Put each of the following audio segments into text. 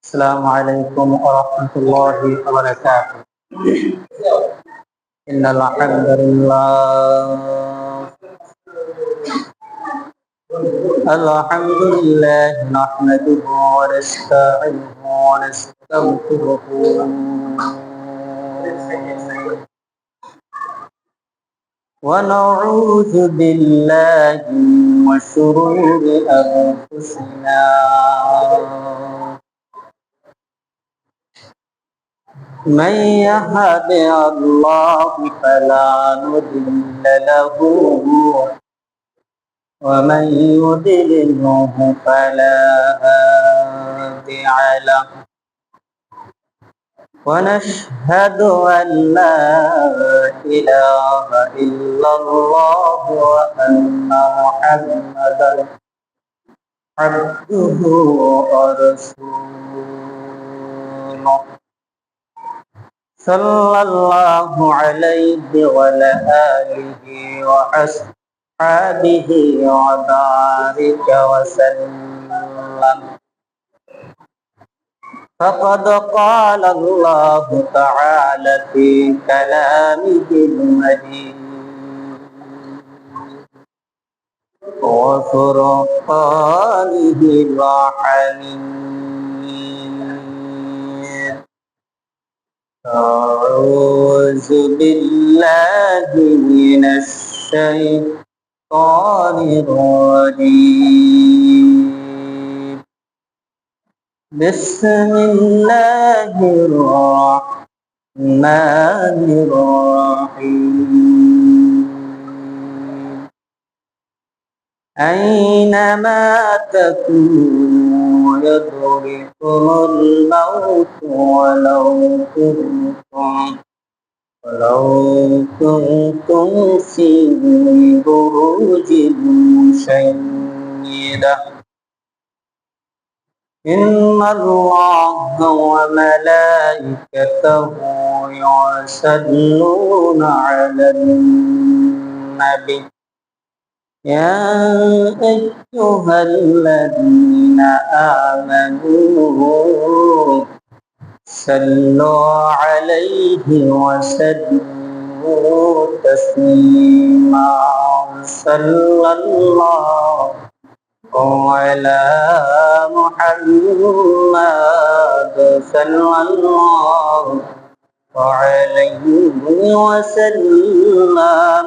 السلام عليكم ورحمة الله وبركاته. إن الحمد لله نحمده ونستعينه ونستغفره ونعوذ بالله من شرور أنفسنا من يهد الله فلا مضل له ومن يضلله فلا هادي له ونشهد أن لا إله إلا الله وأن محمدا عبده ورسوله صلى الله عليه وعلى آله وأصحابه وبارك وسلم. فقد قال الله تعالى في كلامه المجيد وفرقانه الحميد. أعوذ بالله من الشيطان الرجيم. بسم الله الرحمن الرحيم. أينما تكونوا يدرككم الموت ولو كنتم في بروج مشيدة. إن الله وملائكته يصلون على النبي يا أيها الذين آمنوا صلوا عليه وسلموا تسليما. صلى الله على محمد صلى الله عليه وسلم.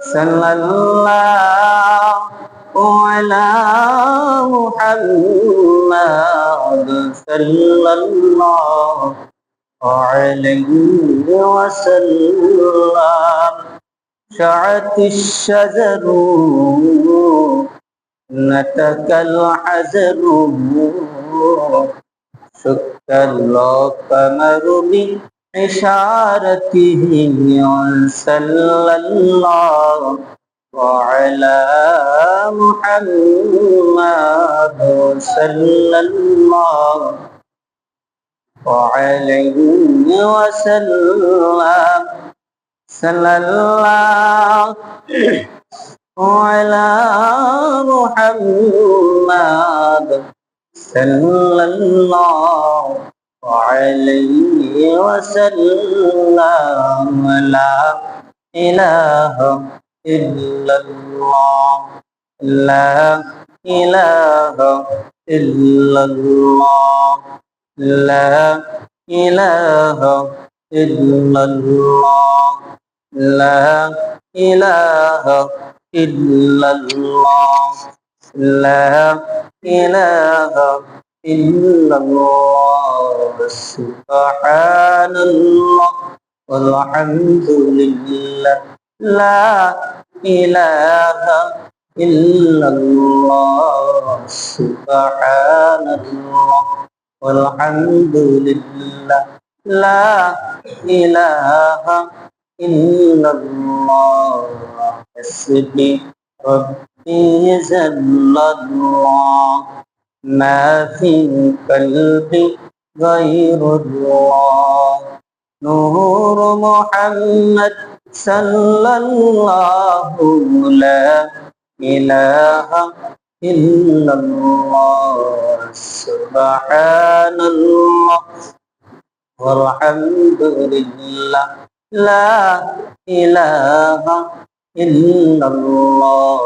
صلى الله على محمد صلى الله عليه وسلم. شعت الشجر نتك الحجر شك القمر بإشارته صلى الله على محمد صلى الله عليه وسلم. صلى الله على محمد صلى الله عليه وسلم. لا إله إلا الله لا إله إلا الله لا إله إلا الله لا إله إلا الله لا إله إلا الله. سبحان الله والحمد لله لا إله إلا الله. سبحان الله والحمد لله لا إله إلا الله. حسبي ربي جل الله ما في قلبي غير الله. نور محمد صلى الله لا إله ইল্লাল্লাহ, সুবহানাল্লাহ, আলহামদুলিল্লাহ, লা ইলাহা ইল্লাল্লাহ,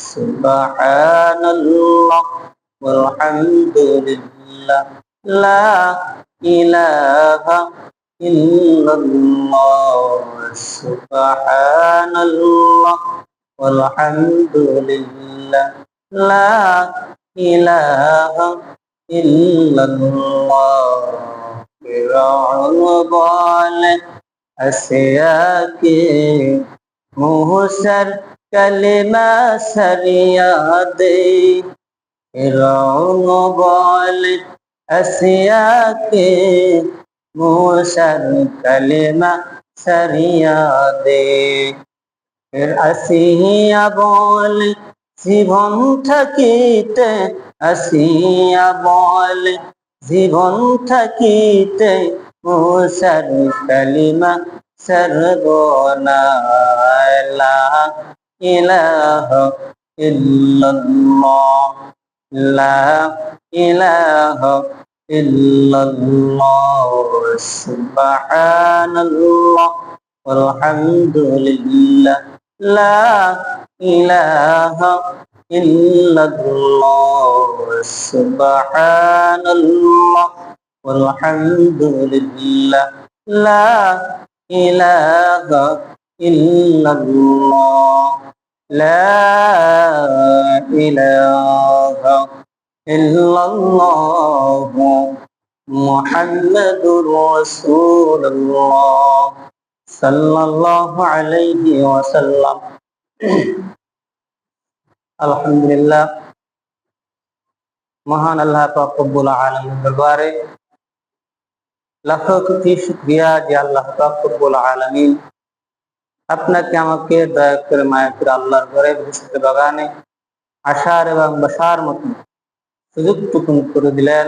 সুবহানাল্লাহ, আলহামদুলিল্লাহ, লা ইলাহা ইল্লাল্লাহ, সুবহানাল্লাহ, আলহামদুলিল্লাহ, লা ইলাহা ইল্লাল্লাহ। ফিরআউন বলে আসিয়াকে মুহসার কালিমা সারিয়া দে। ফিরআউন বলে আসিয়াকে মুহসার কালিমা সারিয়া দে। ফির আসিয়া বলে জীবন থাকিতে, আসিয়া বলে জীবন থাকিতে মুসার কালিমা সর্বনা। লা ইলাহা ইল্লাল্লাহ, লা ইলাহা ইল্লাল্লাহ, সুবহানাল্লাহ, আলহামদুলিল্লাহ, লা ইলাহা ইল্লাল্লাহ, সুবহানাল্লাহ, আলহামদুলিল্লাহ, লা ইলাহা ইল্লাল্লাহ, লা ইলাহা ইল্লাল্লাহ, মুহাম্মাদুর রাসূলুল্লাহ সাল্লাল্লাহু আলাইহি ওয়াসাল্লাম। আলহামদুলিল্লাহ, মহান আল্লাহ পাক রব্বুল আলামিনের দরবারে লাখো কোটি শুকরিয়া যে আল্লাহ পাক রব্বুল আলামিন আপনাকে আমাকে দয়া করে মায়া করে আল্লাহর ঘরে ভবিষ্যতের বাগানে আশার এবং বসার মতো সুযোগটুকু করে দিলেন।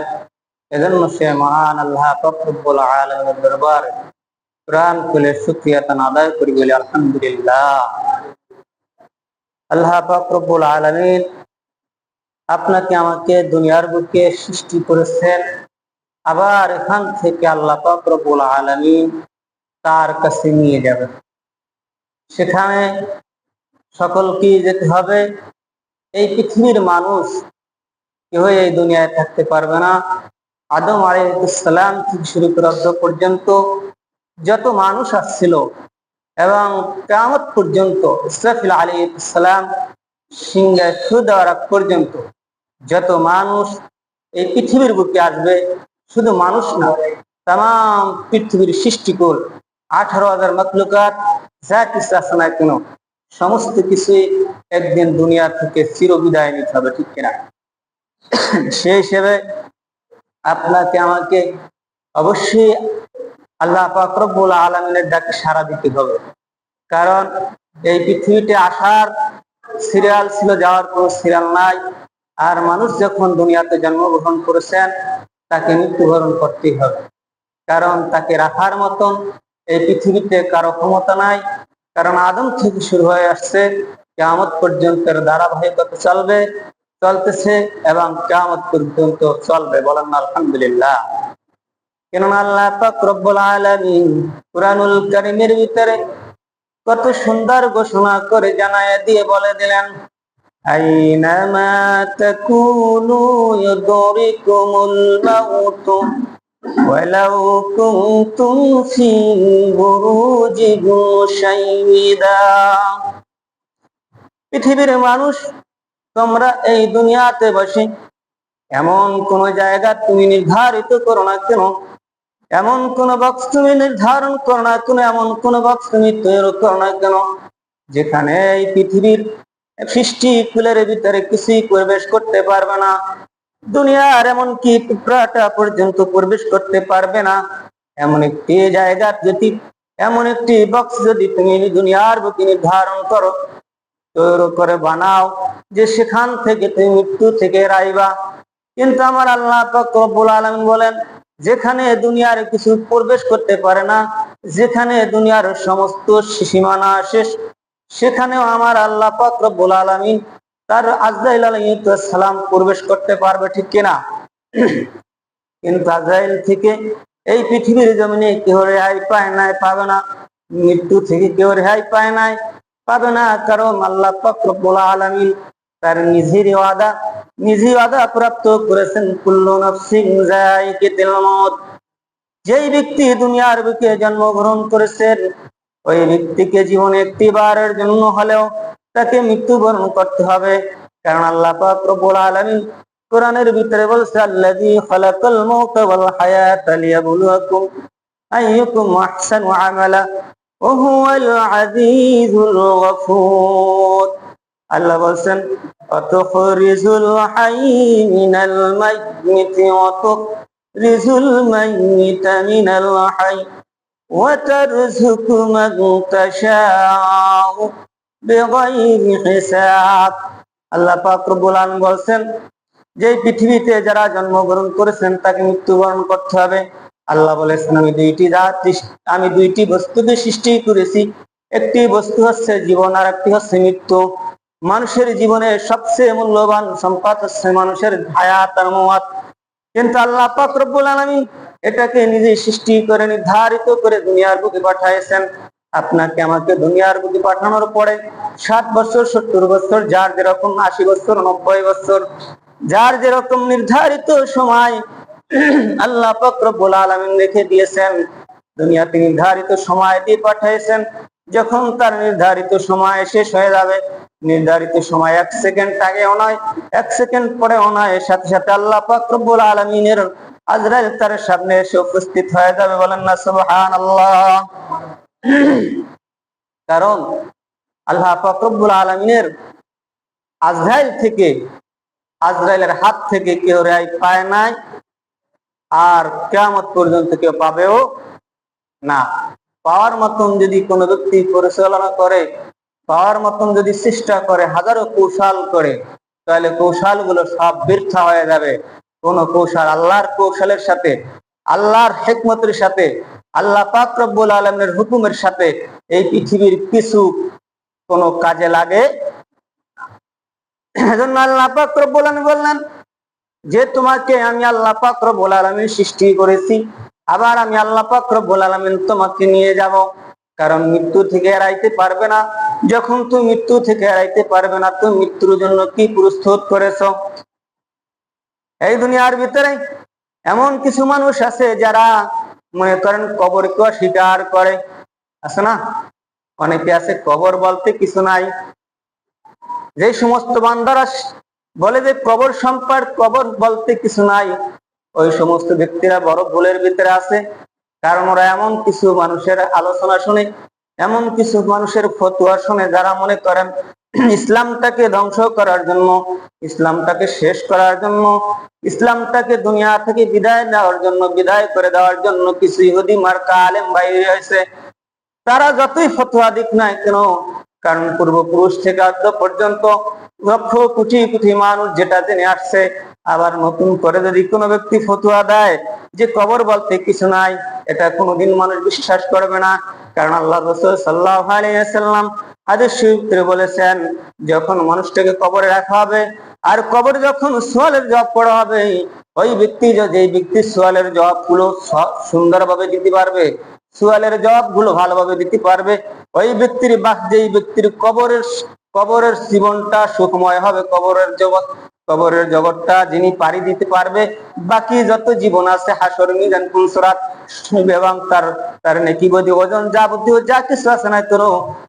এজন্য সে মহান আল্লাহ পাক রব্বুল আলামিনের দরবারে প্রাণ খুলে শুকরিয়া তান আদায় করি বলে আলহামদুলিল্লাহ। আল্লাহ পাক রব্বুল আলামিন আপনাকে আমাকে দুনিয়ার বুকে সৃষ্টি করেছেন, আবার এখান থেকে আল্লাহ পাক রব্বুল আলামিন তার কাছে নিয়ে যাবেন। সেখানে সকলকে যেতে হবে। এই পৃথিবীর মানুষ কেউ এই দুনিয়ায় থাকতে পারবে না। আদম আলাইহিস সালাম থেকে শুরু করে পর্যন্ত যত মানুষ আসছিল এবং কিয়ামত পর্যন্ত ইসরাফিল আলাইহিস সালাম সিংহে ফু দেওয়ার আগ পর্যন্ত যত মানুষ এই পৃথিবীর বুকে আসবে, শুধু মানুষ না, তাম পৃথিবীর সৃষ্টিকুল 18,000 মাখলুকাত যা কিছু আছে না কেন সমস্ত কিছুই একদিন দুনিয়া থেকে চিরবিদায় নিতে হবে, ঠিক কিনা? সেই হিসেবে আপনাকে আমাকে অবশ্যই আল্লাহ পাক রব্বুল আলামিনের ডাকে সাড়া দিতে হবে। কারণ এই পৃথিবীতে আসার সিরিয়াল ছিল, যাওয়ার কোনো সিরিয়াল নাই। আর মানুষ যখন দুনিয়াতে জন্মগ্রহণ করেছেন তাকে মৃত্যুবরণ করতেই হবে। কারণ তাকে রাখার মতন এই পৃথিবীতে কারো ক্ষমতা নাই। কারণ আদম থেকে শুরু হয়ে আসছে, কিয়ামত পর্যন্ত ধারাবাহিকতা চলবে, চলতেছে এবং কিয়ামত পর্যন্ত চলবে। বলেন না আলহামদুলিল্লাহ। কেননা আল্লাহ পাক রব্বুল আলামিন কুরআনুল কারীমের ভিতরে কত সুন্দর ঘোষণা করে জানায়া দিয়ে বলে দিলেন, আইনামা তাকুনু ইউদরিকুমুল মাউত ওয়ালাউ কুনতুম ফি বুরুজিন মুশাইয়্যিদা। পৃথিবীর মানুষ, তোমরা এই দুনিয়াতে বসে এমন কোন জায়গা তুমি নির্ধারিত করো না কেন, এমন কোন বক্স তুমি নির্ধারণ করো না কেন, এমন কোন বক্স তুমি তৈরি করো না কেন যেখানে এই পৃথিবীর সৃষ্টি কুলের ভিতরে কিছুই প্রবেশ করতে পারবে না। দুনিয়ার এমনকি টুকরাটা পর্যন্ত প্রবেশ করতে পারবে না। এমন একটি জায়গা যদি, এমন একটি বক্স যদি তুমি দুনিয়ার বুকে নির্ধারণ করো, তৈরি করে বানাও, যে সেখান থেকে তুমি মৃত্যু থেকে রাইবা। কিন্তু আমার আল্লাহ পাক রব্বুল আলামিন বলেন, যেখানে দুনিয়ার কিছু প্রবেশ করতে পারে না, যেখানে দুনিয়ার সমস্ত সীমানা শেষ, সেখানেও আমার আল্লাহ পাক রব্বুল আলামিন তার আজরাইল আলাইহিস সালাম প্রবেশ করতে পারবে, ঠিক কিনা? কিন্তু আজরাইল থেকে এই পৃথিবীর জমিনে কেউ রেহাই পায় নাই, পাবে না। মৃত্যু থেকে কেউ রেহাই পায় নাই, পাবে না। কারণ আল্লাহ পাক রব্বুল আলামিন তার নিজেই ওয়াদা প্রাপ্ত করেছেন, কুল্লু নাফসিন যায়িকাতুল মউত। যেই ব্যক্তি দুনিয়ার বুকে জন্মগ্রহণ করেছেন, ওই ব্যক্তিকে জীবনে একটিবারের জন্য হলেও তাকে মৃত্যুবরণ করতে হবে। কারণ আল্লাহ পাক রব্বুল আলামিন কোরআনের ভিতরে বলছে, আল্লাযী খালাকাল মাউতা ওয়াল হায়াতা লিয়াবলুয়াকুম আইয়ুকুম আহসানু আমালা ওয়া হুয়াল আজিজুল গফুর। আল্লাহ বলছেন, আতুখরিজুল হাইয়্যি মিনাল মাইয়্যিতি ওয়া তুখরিজুল মাইয়্যিতা মিনাল হাইয়্যি ওয়া তারযুকু মান তাশাউ বিগাইরি হিসাব। আল্লাহ পাক রব্বুল আলামিন বলছেন, যে পৃথিবীতে যারা জন্মগ্রহণ করেছেন তাকে মৃত্যুবরণ করতে হবে। আল্লাহ বলেছেন, আমি দুইটি বস্তুকে সৃষ্টি করেছি, একটি বস্তু হচ্ছে জীবন আর একটি হচ্ছে মৃত্যু। মানুষের জীবনের সবচেয়ে মূল্যবান সম্পদ হচ্ছে মানুষের হায়াত আর মওত। কিন্তু আল্লাহ পাক রব্বুল আলামিন এটাকে নিজে সৃষ্টি করে নির্ধারিত করে দুনিয়ার বুকে পাঠিয়েছেন। আপনাকে আমাকে দুনিয়ার বুকে পাঠানোর পরে 60 বছর, 70 বছর, যার যেরকম 80 বছর, 90 বছর, যার যেরকম নির্ধারিত সময় আল্লাহ পাক রব্বুল আলামিন রেখে দিয়েছেন, দুনিয়াতে নির্ধারিত সময় দিয়ে পাঠিয়েছেন। যখন তার নির্ধারিত সময় শেষ হয়ে যাবে, নির্ধারিত সময় 1 সেকেন্ড আগেও নয়, 1 সেকেন্ড পরেও নয়, সাথে সাথে আল্লাহ পাক রব্বুল আলামিনের আজরাইল তার সামনে এসে উপস্থিত হয়ে যাবে। বলেন না সুবহানাল্লাহ। কারণ আল্লাহ পাক রব্বুল আলামিনের আজরাইলের হাত থেকে কেউ রেহাই পায় নাই, আর কিয়ামত পর্যন্ত কেউ পাবেও না। পাওয়ার মতন যদি কোনো ব্যক্তি পরিচালনা করে, পাওয়ার মতন যদি চেষ্টা করে, হাজারো কৌশল করে, তাহলে কৌশলগুলো সব বৃথা হয়ে যাবে। কোন কৌশল আল্লাহর কৌশলের সাথে, আল্লাহর হিকমতের সাথে, আল্লাহ পাক রব্বুল আলামিনের হুকুমের সাথে এই পৃথিবীর কিছু কোনো কাজে লাগে। এজন্য আল্লাহ পাক রব্বুল আলামিন বললেন যে, তোমাকে আমি আল্লাহ পাক রব্বুল আলামিন সৃষ্টি করেছি, আবার আমি আল্লাহ পাক রব্বুল আলামিন তোমাকে নিয়ে যাব। কারণ মৃত্যু থেকে এড়াইতে পারবে না। যখন তুমি মৃত্যু থেকে এড়াইতে পারবে না, তুমি মৃত্যুর জন্য কি প্রস্তুত করেছো? এই দুনিয়ার ভিতরে এমন কিছু মানুষ আছে যারা মনে করেন কবরকে অস্বীকার করে, আছে না? অনেকে আছে কবর বলতে কিছু নাই। যে সমস্ত বান্দারা বলে যে কবর বলতে কিছু নাই, ওই সমস্ত ব্যক্তিরা বড় ভুলের ভিতরে আছে। কারণ ওরা এমন কিছু মানুষের আলোচনা শুনে, এমন কিছু মানুষের ফতোয়া শুনে, যারা মনে করেন ইসলামটাকে ধ্বংস করার জন্য, ইসলামটাকে শেষ করার জন্য, ইসলামটাকে দুনিয়া থেকে বিদায় করে দেওয়ার জন্য কিছু ইহুদি মার্কা আলেম বাইরে হয়েছে। তারা যতই ফতোয়া দিক না কেন, কারণ পূর্বপুরুষ থেকে আজ পর্যন্ত লক্ষ কোটি কোটি মানুষ যেটা জেনে আসছে, আবার নতুন করে যদি কোনো ব্যক্তি ফতোয়া দেয় যে কবর বলতে কিছু নাই, এটা কোনোদিন মানুষ বিশ্বাস করবে না। কারণ আল্লাহ রাসূল সাল্লাল্লাহু আলাইহি ওয়াসাল্লাম হাদিস শরীফে বলেছেন, যখন মানুষটাকে কবরে রাখা হবে আর কবরে যখন সুয়ালের জবাব পড়া হবে, ওই ব্যক্তি যেই ব্যক্তি সুয়ালের জবাবগুলো সুন্দরভাবে দিতে পারবে, সুয়ালের জবাবগুলো ভালোভাবে দিতে পারবে, ওই ব্যক্তির যেই ব্যক্তির কবরের জীবনটা সুখময় হবে, কবরের জগৎটা যিনি পাড়ি দিতে পারবে, বাকি যত জীবন আছে হাসর, মিজান, পুলসিরাত এবং তার নেকি বদি ওজন যাবতীয় যা কিছু আছে না তোর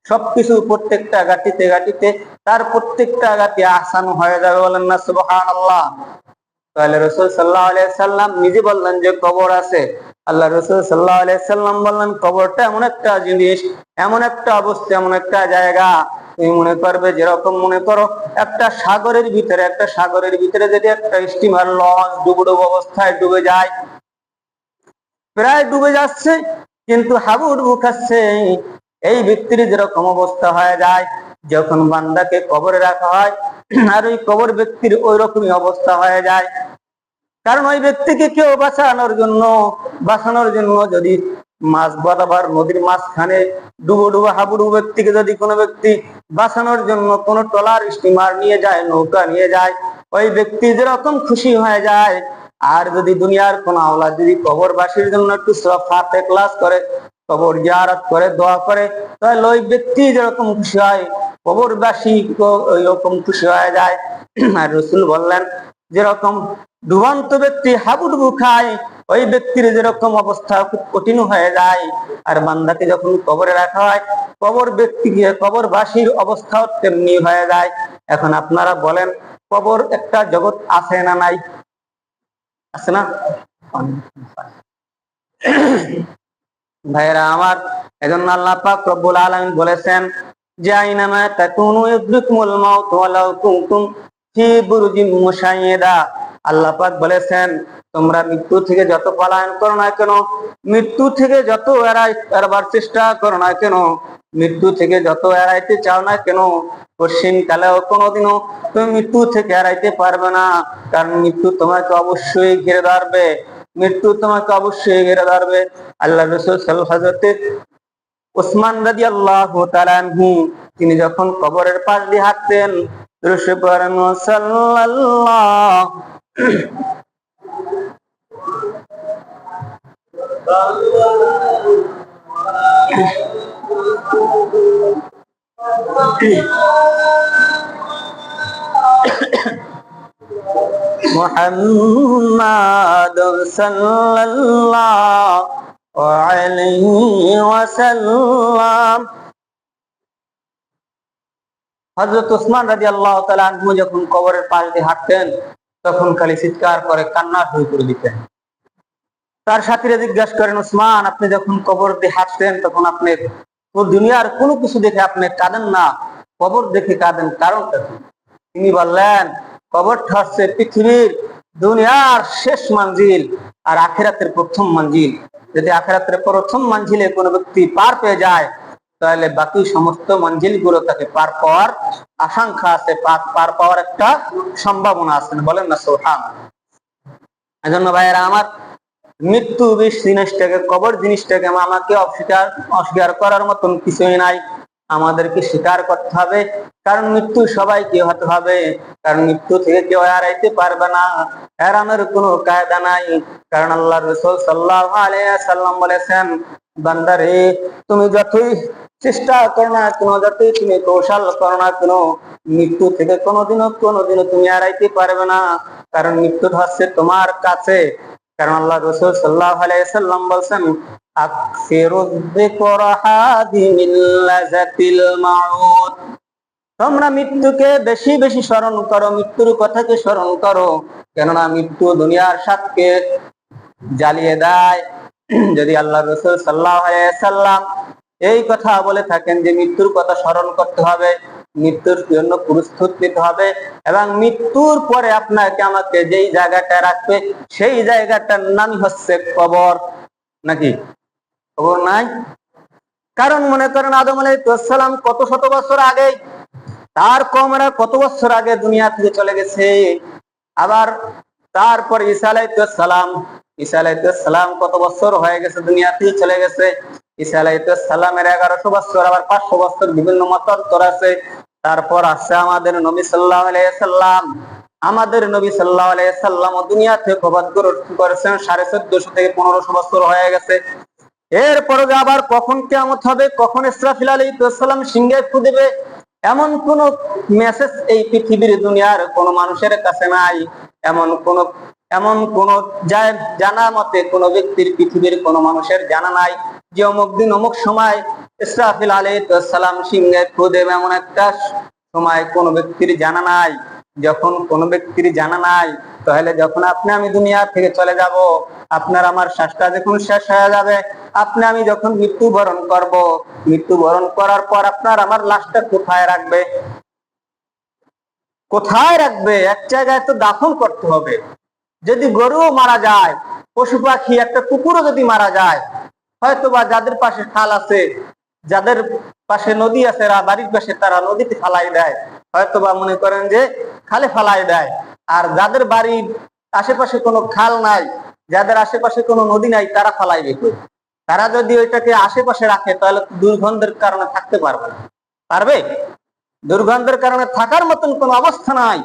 সবকিছু প্রত্যেকটা গাটিতে তার প্রত্যেকটা গাটি আহসান হয়ে যাবে। বলেন না সুবহানাল্লাহ। তাহলে রাসূল সাল্লাল্লাহু আলাইহি সাল্লাম নিজে বললেন যে কবর আছে। আল্লাহ রাসূল সাল্লাল্লাহু আলাইহি সাল্লাম বললেন, কবরটা এমন একটা জিনিস, এমন একটা অবস্থা, এমন একটা জায়গা, তুমি মনে করবে যেরকম মনে করো একটা সাগরের ভিতরে যদি একটা স্টিমার লঞ্চ ডুবো অবস্থায় ডুবে যায়, প্রায় ডুবে যাচ্ছে কিন্তু হাবুডুবু খাচ্ছে, এই ব্যক্তির যেরকম অবস্থা হয়ে যায় যখন বান্দাকে কবরে রাখা হয়, আর ওই কবর ব্যক্তির ওই রকমই অবস্থা হয়ে যায়। কারণ ওই ব্যক্তিকে কেউ বাঁচানোর জন্য যদি মাছ বরাবর নদীর মাঝখানে ডুবো ডুবো হাবুডুবু ব্যক্তিকে যদি কোনো ব্যক্তি বাঁচানোর জন্য কোনো ট্রলার স্টিমার নিয়ে যায়, নৌকা নিয়ে যায়, ওই ব্যক্তি যেরকম খুশি হয়ে যায়। আর যদি দুনিয়ার কোন আওলাদ যদি কবরবাসীর জন্য একটু ফাতে ক্লাস করে, কবর জিয়ারত করে, দোয়া করে, তাহলে ওই ব্যক্তি যেরকম খুশি হয় কবরবাসী ওই রকম খুশি হয়ে যায়। আর রাসূল বললেন, যেরকম ডুবন্ত ব্যক্তি হাবুডুবু খায়, ওই ব্যক্তির যেরকম অবস্থা খুব কঠিন হয়ে যায়। আর বান্দাকে যখন কবরে রাখা হয়, কবরবাসীর অবস্থাও তেমনি হয়ে যায়। এখন আপনারা বলেন, কবর একটা জগৎ আছে না নাই? আছে না? ভাইরা আমার, এজন্য আল্লাহ পাক রব্বুল আলামিন বলেছেন যে আইনামা তাকুনু ইউদরিকুমুল মাউত ওয়ালাউ কুনতুম ফি বুরুজিন মুশাইয়্যিদা। আল্লাহ পাক বলেছেন, তোমরা মৃত্যু থেকে যত পলায়ন করো না কেন, মৃত্যু থেকে যত এড়াবার চেষ্টা করো না কেন, মৃত্যু থেকে যত এড়াইতে চাও না কেন, পশ্চিম কালেও কোনোদিনও তুমি মৃত্যু থেকে এড়াইতে পারবে না। কারণ মৃত্যু তোমাকে অবশ্যই ঘিরে ধরবে, মৃত্যু তোমাকে অবশ্যই ঘিরে ধরবে। আল্লাহ রাসূল হযরত উসমান রাদিয়াল্লাহু তাআলা আনহু, তিনি যখন কবরের পাশ দিয়ে হাঁটতেন, রসে পড়েন সাল্লাল্লাহু মুহাম্মাদুর সাল্লাল্লাহু আলাইহি ওয়াসাল্লাম। হযরত উসমান রাদিয়াল্লাহু তাআলা আনহু যখন কবরের পাশ দিয়ে হাঁটতেন, তখন খালি চিৎকার করে কান্না শুরু করে দিতেন। তার সাথীরা জিজ্ঞাসা করেন, উসমান, আপনি যখন কবর দিয়ে হাঁটতেন তখন আপনি দুনিয়ার কোনো কিছু দেখে আপনি কাঁদেন না, কবর দেখে কাঁদেন, কারণটা কি? তিনি বললেন, কবরটা হচ্ছে পৃথিবীর দুনিয়ার শেষ মঞ্জিল আর আখিরাতের প্রথম মঞ্জিল। যদি আখিরাতের প্রথম মঞ্জিলে কোনো ব্যক্তি পার পেয়ে যায়, তাহলে বাকি সমস্ত মঞ্জিল গুলো তাকে পার পাওয়ার আশঙ্কা আছে, পার পাওয়ার একটা সম্ভাবনা আছে। বলেন না সুবহানাল্লাহ। এজন্য ভাইয়েরা আমার, মৃত্যু জিনিসটাকে, কবর জিনিসটাকে আমাকে অস্বীকার করার মতন কিছুই নাই, আমাদেরকে স্বীকার করতে হবে। কারণ মৃত্যু সবাইকে হতে হবে, কারণ মৃত্যু থেকে কেউ এড়াইতে পারবে না, এড়ানোর কোনো কায়দা নাই। কারণ আল্লাহ রাসূল সাল্লাল্লাহু আলাইহি ওয়াসাল্লাম বলেছেন, বান্দারে, তুমি যতই চেষ্টা করো না কেন, যতই তুমি কৌশল করো না কেন, মৃত্যু থেকে কোনোদিনও তুমি এড়াইতে পারবে না। কারণ মৃত্যু হচ্ছে তোমার কাছে। কারণ আল্লাহ রাসূল সাল্লাল্লাহু আলাইহি ওয়াসাল্লাম বলেন, আকসিরুয যিকরা হাদিমিল লাযাতিল মাউত। তোমরা মৃত্যুকে বেশি বেশি স্মরণ করো, মৃত্যুর কথাকে স্মরণ করো, কেননা মৃত্যু দুনিয়ার স্বাদকে জ্বালিয়ে দেয়। যদি আল্লাহ রাসূল সাল্লাল্লাহু আলাইহি ওয়াসাল্লাম এই কথা বলে থাকেন যে মৃত্যুর কথা স্মরণ করতে হবে, মৃত্যুর জন্য প্রস্তুত নিতে হবে, এবং মৃত্যুর পরে আপনাকে আমাকে যেই জায়গাটা রাখবে সেই জায়গাটার নামই হচ্ছে কবর, নাকি? খবর নাই? কারণ মনে করেন আদম আলাইহিস সালাম কত শত বছর আগে, তার কওমেরা কত বছর আগে দুনিয়া থেকে চলে গেছে। আবার তারপর ঈসা আলাইহিস সালাম কত বছর হয়ে গেছে দুনিয়া থেকে চলে গেছে। ঈসা আলাইহিস সালামের 1100 বছর, আবার 500 বছর, বিভিন্ন মতান্তর আছে। তারপর আসছে আমাদের নবী সাল্লাল্লাহু আলাইহি সাল্লাম। আমাদের নবী সাল্লাল্লাহু আলাইহি সাল্লাম দুনিয়া থেকে কবর করেছেন 1450 থেকে 1500 বছর হয়ে গেছে। এরপরে আবার কখন কিয়ামত হবে, কখন ইসরাফিল আলাইহিস সালাম সিংহে ফু দিবে, এমন কোন মেসেজ এই পৃথিবীর দুনিয়ার কোন মানুষের কাছে নাই। এমন কোন জানা মতে কোন ব্যক্তির, পৃথিবীর কোন মানুষের জানা নাই যে অমুক দিন অমুক সময় ইসরাফিল আলাইহিস সালাম সিংহে ফু দেবে, এমন একটা সময় কোন ব্যক্তির জানা নাই। যখন কোন ব্যক্তির জানা নাই, তাহলে যখন আপনি আমি দুনিয়া থেকে চলে যাব, আপনার আমার শ্বাসটা যখন শেষ হয়ে যাবে, আপনি আমি যখন মৃত্যুবরণ করব, মৃত্যুবরণ করার পর আপনার আমার লাশটা কোথায় রাখবে? কোথায় রাখবে? এক জায়গায় তো দাফন করতে হবে। যদি গরুও মারা যায়, পশু পাখি, একটা কুকুরও যদি মারা যায়, হয়তোবা যাদের পাশে খাল আছে, যাদের পাশে নদী আছে, বাড়ির পাশে, তারা নদীতে ফালাই দেয়, হয়তোবা মনে করেন যে খালে ফালাই দেয়। আর যাদের বাড়ির আশেপাশে কোনো খাল নাই, যাদের আশেপাশে কোনো নদী নাই, তারা ফালাইবে কই? তারা যদি ওইটাকে আশেপাশে রাখে তাহলে দুর্গন্ধের কারণে থাকতে পারবে না। পারবে? দুর্গন্ধের কারণে থাকার মতন কোন অবস্থা নাই।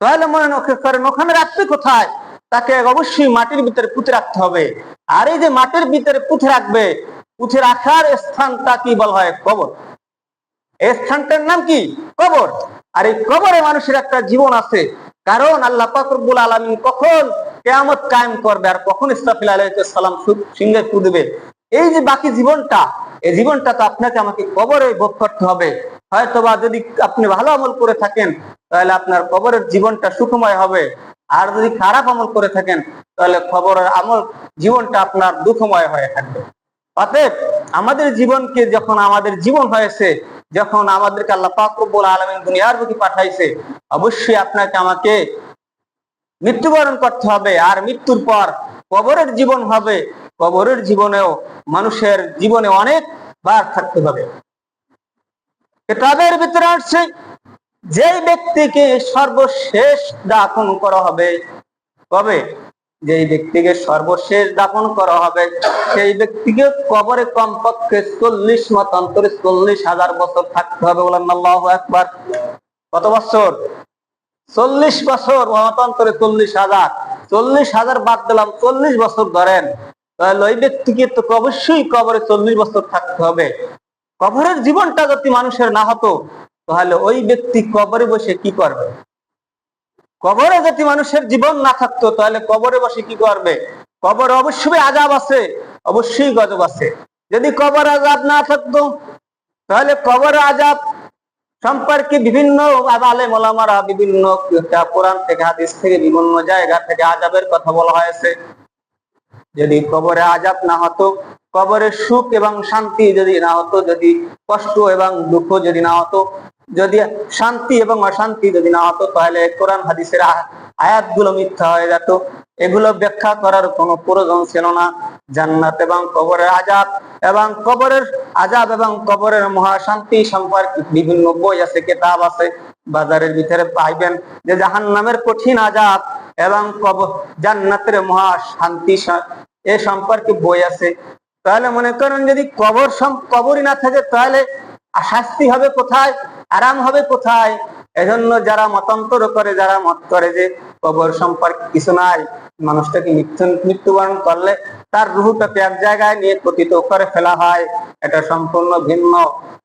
তাহলে মনে করেন ওখানে রাখবে কোথায়? তাকে অবশ্যই মাটির ভিতরে পুঁতে রাখতে হবে। আর এই যে মাটির ভিতরে পুঁতে রাখবে, পুঁতে রাখার স্থানটা কি বলা হয়? কবর। এই স্থানটার নাম কি? কবর। আর এই কবরে মানুষের একটা জীবন আছে। কারণ আল্লাহ পাক রব্বুল আলামিন কখন কিয়ামত কায়েম করবে আর কখন ইসরাফিল আলাইহিস সালাম সিংহে ফু দিবে, এই যে বাকি জীবনটা, এই জীবনটা তো আপনাকে আমাকে কবরে ভোগ করতে হবে। হয়তোবা যদি আপনি ভালো আমল করে থাকেন তাহলে আপনার কবরের জীবনটা সুখময় হবে, আর যদি খারাপ আমল করে থাকেন তাহলে কবরের আমল জীবনটা আপনার দুঃখময় হয়ে থাকবে। অতএব আমাদের জীবনকে যখন আমাদের জীবন হয়েছে, যখন আমাদেরকে আল্লাহ পাক রব্বুল আলামিন দুনিয়ার বুকে পাঠাইছে, অবশ্যই আপনাকে আমাকে মৃত্যুবরণ করতে হবে। আর মৃত্যুর পর কবরের জীবন হবে। কবরের জীবনেও মানুষের জীবনে অনেক বার থাকতে হবে। কিতাবের ভিতরে আসছে যে ব্যক্তিকে সর্বশেষ দাফন করা হবে, কবে? যেই ব্যক্তিকে সর্বশেষ দাফন করা হবে সেই ব্যক্তিকে কবরে কমপক্ষে 40 মতান্তরে 40,000 বছর থাকতে হবে। বলেন আল্লাহু আকবার। কত বছর? 40 বছর। মতান্তরে 40,000। 40,000 বাদ দিলাম, 40 বছর ধরেন, তাহলে ওই ব্যক্তিকে তো অবশ্যই কবরে 40 বছর থাকতে হবে। কবরের জীবনটা যদি মানুষের না হতো তাহলে ওই ব্যক্তি কবরে বসে কি করবে? কবরে যদি মানুষের জীবন না থাকতো তাহলে কবরে বসে কি করবে? কবরে অবশ্যই আযাব আছে, অবশ্যই গজব আছে। যদি কবর আযাব না থাকতো তাহলে কবর আযাব সম্পর্কে বিভিন্ন আলেম ওলামারা বিভিন্ন কোরআন থেকে হাদিস থেকে বিভিন্ন জায়গা থেকে আযাবের কথা বলা হয়েছে। যদি কবরে আযাব না হতো, কবরের সুখ এবং শান্তি যদি না হতো, যদি কষ্ট এবং দুঃখ যদি না হতো, যদি শান্তি এবং অশান্তি যদি না হতো, তাহলে কোরআন হাদিসের আয়াতগুলো মিথ্যা হয়ে যেত। এগুলো ব্যাখ্যা করার কোনো প্রয়োজন ছিল না। জান্নাত এবং কবরের আযাব এবং কবরের মহাশান্তি সম্পর্কে বিভিন্ন বই আছে, কিতাব আছে, বাজারের ভিতরে পাইবেন যে জাহান্নামের কঠিন আযাব এবং জান্নাতের মহাশান্তি এ সম্পর্কে বই আছে। তাহলে মনে করেন যদি কবরই না থাকে তাহলে শাস্তি হবে কোথায়? আরাম হবে কোথায়? এজন্য যারা মতান্তর করে, যারা মত করে যে কবর সম্পর্কে কিছু নাই, মানুষটাকে মৃত্যুবরণ করলে তার রূহটাকে এক জায়গায় নিয়ে পতিত করে ফেলা হয়, এটা সম্পূর্ণ ভিন্ন।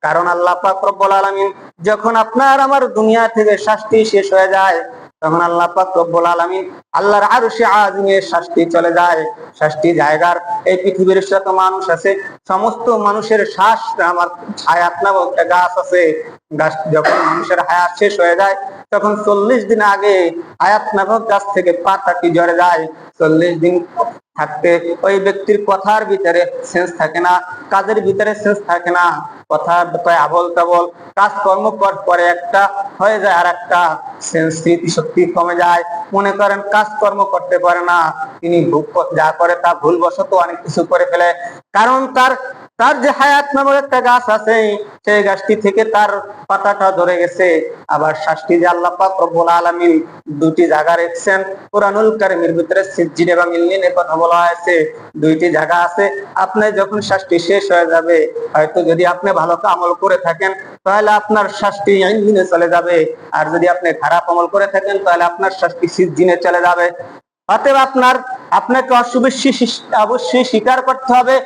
কারণ আল্লাহ পাক রব্বুল আলামিন যখন আপনার আমার দুনিয়া থেকে শাস্তি শেষ হয়ে যায় তখন আল্লাহ পাক রব্বুল আলামিন আল্লাহর আরশে আজিমের শাস্তি চলে যায়। শাস্তি জায়গার এই পৃথিবীর যত মানুষ আছে সমস্ত মানুষের শ্বাস আমার হায়াত নামক একটা গাছ আছে, গাছ যখন মানুষের হায়াত শেষ হয়ে যায় তখন 40 দিন আগে হায়াত নামক গাছ থেকে পাতাটি ঝরে যায়। 40 দিন থাকতে ওই ব্যক্তির কথার ভিতরে সেন্স থাকে না, কাজের ভিতরে সেন্স থাকে না, কথা আবল তাবল, কাজকর্ম করে একটা হয়ে যায় আর একটা, স্মৃতি শক্তি কমে যায়। মনে করেন কাজকর্ম করতে পারে না, তিনি যা করে তা ভুলবশত অনেক কিছু করে ফেলে। কারণ তার যে হায়াত নামক একটা গাছ আছে সেই গাছটি থেকে তার পাতাটা ধরে গেছে। আবার শাস্তি যে আল্লাহ পাক রব্বুল আলামিন দুটি জায়গা রেখেছেন কুরআনুল কারীমের ভিতরে, সিজ্জিন এবং ইল্লিনের কথা বলা হয়েছে। দুইটি জায়গা আছে, আপনি যখন শাস্তি শেষ হয়ে যাবে, হয়তো যদি আপনি ভালো আমল করে থাকেন তাহলে আপনার শাস্তি ইল্লিনে চলে যাবে, আর যদি আপনি খারাপ আমল করে থাকেন তাহলে আপনার শাস্তি সিজ্জিনে চলে যাবে। অতএব আপনাকে অবশ্যই স্বীকার করতে হবে,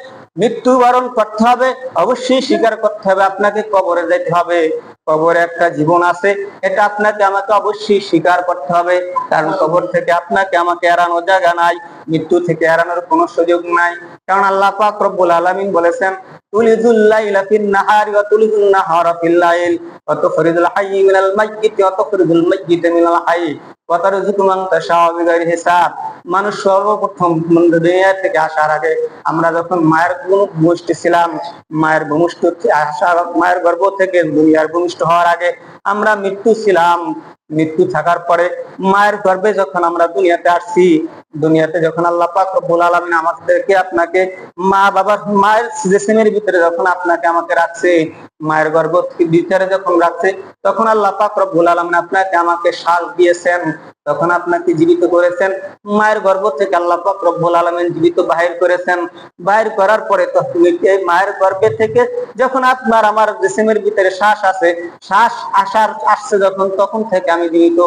মৃত্যুবরণ করতে হবে, অবশ্যই স্বীকার করতে হবে আপনাকে কবরে যেতে হবে। কবরে একটা জীবন আছে, এটা আপনাকে আমাকে অবশ্যই স্বীকার করতে হবে। কারণ কবর থেকে আপনাকে আমাকে এড়ানোর জায়গা নাই, মৃত্যু থেকে এড়ানোর কোনো সুযোগ নাই। কারণ আল্লাহ পাক রব্বুল আলামিন বলেছেন তুলিজুল লাইলা ফিন নাহারি ওয়া তুলিজুন নাহারা ফিল লাইল ওয়া তুখরিজুল হাইয়্যা মিনাল মাইয়্যিতি ওয়া তুখরিজুল মাইয়্যিতা মিনাল হাইয়্যি ওয়া তারযুকু মান তাশাউ বিগাইরি হিসাব। মানুষ সর্বপ্রথম দুনিয়া থেকে আসার আগে আমরা যখন মায়ের ভূমিষ্ঠ ছিলাম, মায়ের গর্ভ থেকে দুনিয়ার ভূমিষ্ঠ হওয়ার আগে আমরা মৃত্যু ছিলাম। মৃত্যু থাকার পরে মায়ের গর্ভে যখন আমরা দুনিয়াতে আসছি দুনিয়াতে যখন আল্লাহ পাক রব্বুল আলামিন আমাদেরকে আপনাকে মায়ের জিসিমের ভিতরে যখন আপনাকে আমাকে রাখছে, মায়ের গর্ভের ভিতরে যখন রাখছে, তখন আল্লাহ পাক রব্বুল আলামিন আপনাকে আমাকে শ্বাস দিয়েছেন, তখন আপনাকে জীবিত করেছেন। মায়ের গর্ভ থেকে আল্লাহ পাক রব্বুল আলামিন জীবিত বাহির করেছেন। বাহির করার পরে তখন এই মায়ের গর্ভে থেকে যখন আপনার আমার জিসিমের ভিতরে শ্বাস আছে, শ্বাস আসছে যখন, তখন থেকে আমি জীবিত।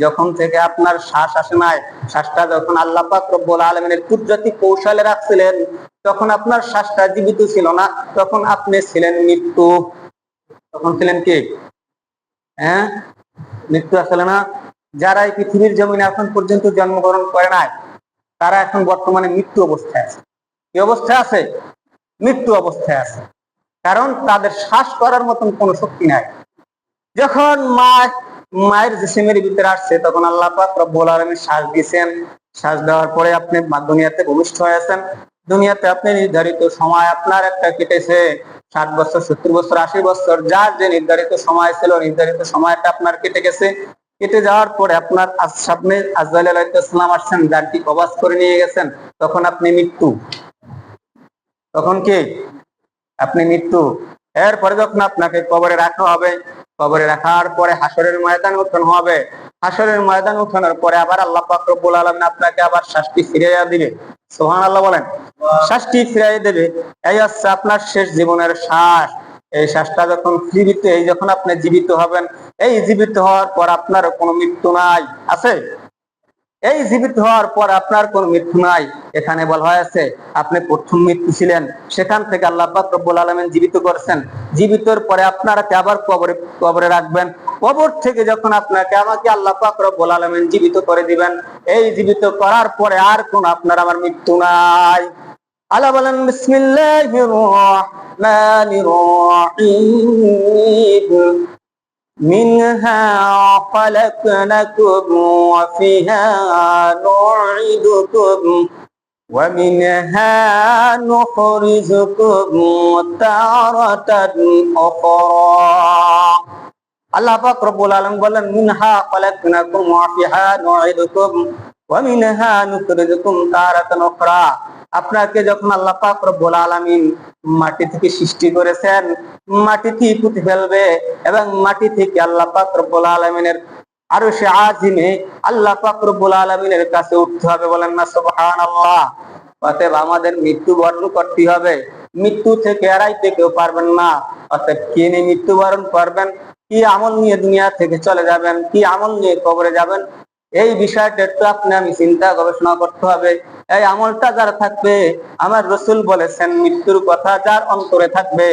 যখন থেকে আপনার শ্বাস আসে নাই, শ্বাসটা যখন আল্লাহ পাক রব্বুল আলামিনের কুদরতি কৌশলে রাখছিলেন, তখন আপনার শ্বাসটা জীবিত ছিল না, তখন আপনি ছিলেন মৃত্যু। তখন ছিলেন কি? মৃত্যু আসলে না। যারা এই পৃথিবীর জমিনে এখন পর্যন্ত জন্মগ্রহণ করে নাই, তারা এখন বর্তমানে মৃত্যু অবস্থায় আছে। কি অবস্থায় আছে? মৃত্যু অবস্থায় আছে। কারণ তাদের শ্বাস করার মতন কোনো শক্তি নাই। যখন মায়ের জিসিমের ভিতরে আসছে, তখন আল্লাহ পাক রব্বুল আলামিন শ্বাস দিয়েছেন। শ্বাস দেওয়ার পরে আপনি দুনিয়াতে ভূমিষ্ঠ হয়েছেন। দুনিয়াতে আপনি নির্ধারিত সময় আপনার একটা কেটেছে, 60 বছর, 70 বছর, 80 বছর, যার যে নির্ধারিত সময় ছিল, নির্ধারিত সময়টা আপনার কেটে গেছে। কেটে যাওয়ার পরে আপনার সামনে আজরাইল আলাইহিস সালাম আসছেন, জানটি কবজ করে নিয়ে গেছেন, তখন আপনি মৃত্যু। তখন কি? আপনি মৃত্যু। এরপরে যখন আপনাকে কবরে রাখা হবে, কবরে রাখার পরে হাসরের ময়দানে উঠানো হবে। হাসরের ময়দানে উঠানোর পরে আবার আল্লাহ পাক রব্বুল আলামিন আপনাকে আবার শ্বাসটি ফিরিয়ে দিবে। সুবহানাল্লাহ বলেন। শ্বাসটি ফিরিয়ে দেবে। এই হচ্ছে আপনার শেষ জীবনের শ্বাস। এই শ্বাসটা যখন জীবিত, এই যখন আপনি জীবিত হবেন, এই জীবিত হওয়ার পর আপনার কোনো মৃত্যু নাই। আছে? এই জীবিত হওয়ার পর আপনার কোন মৃত্যু নাই। এখানে বলা হয়েছে আপনি প্রথম মৃত্যু ছিলেন, সেখান থেকে আল্লাহ পাক রব্বুল আলামিন জীবিত করেছেন। জীবিতর পরে আপনাকে আবার কবরে রাখবেন। কবর থেকে যখন আপনাকে আমাকে আল্লাহ পাক রব্বুল আলামিন জীবিত করে দিবেন, এই জীবিত করার পরে আর কোন আপনার আমার মৃত্যু নাই। আল্লাহ বলেন বিসমিল্লাহির রাহমানির রাহিম। منها خلقناكم وفيها نعيدكم ومنها نخرجكم تارة أخرى। আল্লাহ পাক রব্বুল আলামিন বলেন মিনহা খালাকনাকুম ওয়া ফিহা নুঈদুকুম ওয়া মিনহা নুখরিজুকুম তারাতান উখরা। আপনাকে যখন আল্লাহ পাক রব্বুল আলামিন মাটি থেকে সৃষ্টি করেছেন, মাটিতে পুঁতে ফেলবে এবং মাটি থেকে আল্লাহ পাক রব্বুল আলামিনের আরশে আজিমে আল্লাহ পাক রব্বুল আলামিনের কাছে উঠতে হবে। বলেন না সুবহানাল্লাহ। অতএব আমাদের মৃত্যুবরণ করতে হবে। মৃত্যু থেকে এড়াইতে কেউ পারবেন না। অতএব কে নিয়ে মৃত্যুবরণ করবেন, কি আমল নিয়ে দুনিয়া থেকে চলে যাবেন, কি আমল নিয়ে কবরে যাবেন, এই বিষয়টা একটু আপনি আমি চিন্তা গবেষণা করতে হবে। এই আমলটা যারা থাকবে, আমার রাসূল বলেছেন মৃত্যুর কথা যার অন্তরে থাকবে,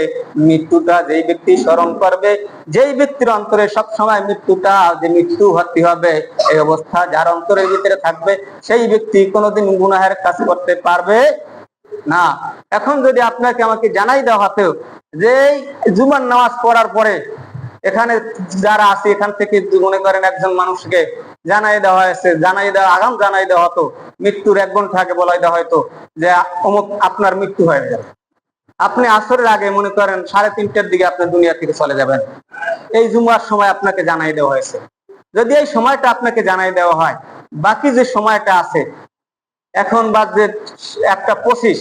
মৃত্যুটা যেই ব্যক্তি স্মরণ করবে, যেই ব্যক্তির অন্তরে সব সময় মৃত্যুটা যে মৃত্যু হতে হবে এই অবস্থা যার অন্তরের ভিতরে থাকবে, সেই ব্যক্তি কোনোদিন গুনাহের কাজ করতে পারবে না। এখন যদি আপনাকে আমাকে জানাই দেওয়া হতো যে জুমার নামাজ পড়ার পরে এখানে যারা আছে এখান থেকে মনে করেন একজন মানুষকে জানাই দেওয়া হয়েছে, আগাম জানাই দেওয়া হতো, মৃত্যুর 1 ঘন্টা আগে বলাই দেওয়া হয়তো যে অমুক আপনার মৃত্যু হয়ে যাবে, আপনি আসরের আগে মনে করেন 3:30টার দিকে আপনি দুনিয়া থেকে চলে যাবেন, এই জুমার সময় আপনাকে জানাই দেওয়া হয়েছে। যদি এই সময়টা আপনাকে জানাই দেওয়া হয়, বাকি যে সময়টা আছে এখন বাজে 1:25,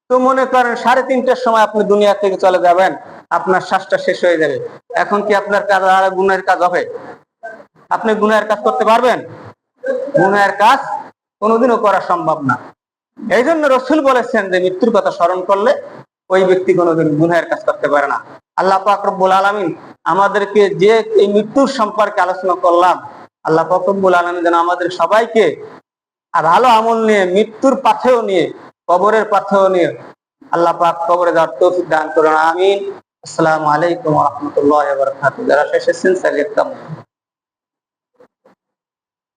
তো মনে করেন 3:30টার সময় আপনি দুনিয়া থেকে চলে যাবেন, আপনার শ্বাসটা শেষ হয়ে যাবে। এখন কি আপনার কাজ আর গুনাহের কাজ হবে? আপনি গুনাহের কাজ করতে পারবেন? গুনাহের কাজ কোনোদিনও করা সম্ভব না। এই জন্য রাসূল বলেছেন যে মৃত্যুর কথা স্মরণ করলে ওই ব্যক্তি কোনোদিন গুনাহের কাজ করতে পারে না। আল্লাহ পাক রব্বুল আলামিন আমাদেরকে যে এই মৃত্যুর সম্পর্কে আলোচনা করলাম, আল্লাহ পাক রব্বুল আলামিন যেন আমাদের সবাইকে ভালো আমল নিয়ে, মৃত্যুর পাথেও নিয়ে, কবরের পাথেও নিয়ে আল্লাহ পাক কবরে যাওয়ার তৌফিক দান করুন। আমিন। আসসালামু আলাইকুম ওয়া রাহমাতুল্লাহি ওয়া বারাকাতুহু। যারা এসেছেন স্যার